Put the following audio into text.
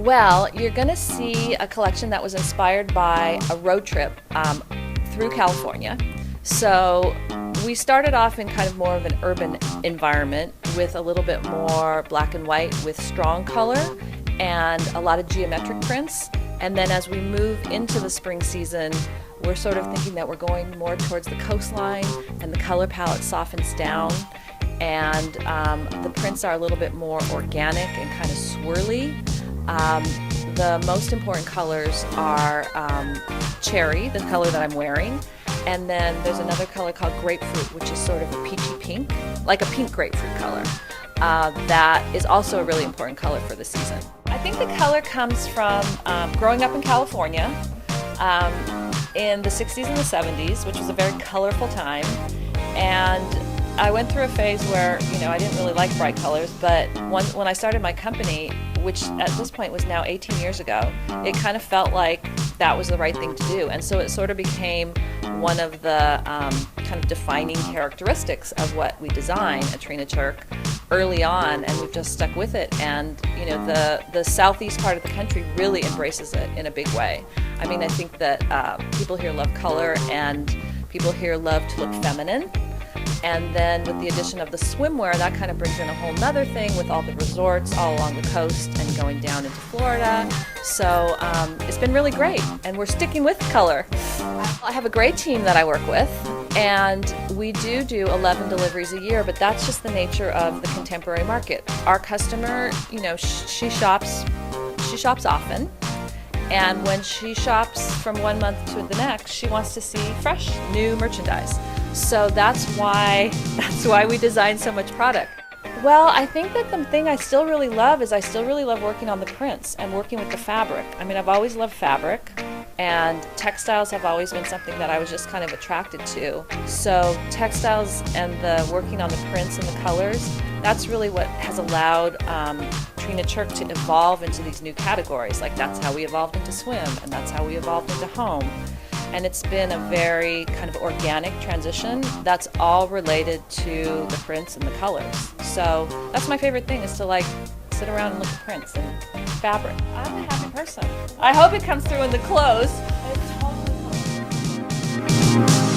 Well, you're going to see a collection that was inspired by a road trip through California. So we started off in kind of more of an urban environment with a little bit more black and white with strong color and a lot of geometric prints. And then as we move into the spring season, we're sort of thinking that we're going more towards the coastline and the color palette softens down. And the prints are a little bit more organic and kind of swirly. The most important colors are cherry, the color that I'm wearing, and then there's another color called grapefruit, which is sort of a peachy pink, like a pink grapefruit color. That is also a really important color for the season. I think the color comes from growing up in California in the 60s and the 70s, which was a very colorful time, and I went through a phase where, I didn't really like bright colors, but when I started my company, which at this point was now 18 years ago, it kind of felt like that was the right thing to do. And so it sort of became one of the kind of defining characteristics of what we design at Trina Turk early on, and we've just stuck with it. And the southeast part of the country really embraces it in a big way. I mean, I think that people here love color and people here love to look feminine. And then with the addition of the swimwear, that kind of brings in a whole nother thing with all the resorts all along the coast and going down into Florida. So it's been really great, and we're sticking with color. I have a great team that I work with, and we do 11 deliveries a year, but that's just the nature of the contemporary market. Our customer, she shops often. And when she shops from one month to the next, she wants to see fresh, new merchandise. So that's why we design so much product. Well, I think that the thing I still really love is I still really love working on the prints and working with the fabric. I mean, I've always loved fabric, and textiles have always been something that I was just kind of attracted to. So textiles and the working on the prints and the colors, that's really what has allowed Trina Turk to evolve into these new categories. Like, that's how we evolved into swim, and that's how we evolved into home. And it's been a very kind of organic transition that's all related to the prints and the colors. So that's my favorite thing, is to sit around and look at prints and fabric. I'm a happy person. I hope it comes through in the clothes. It totally comes through.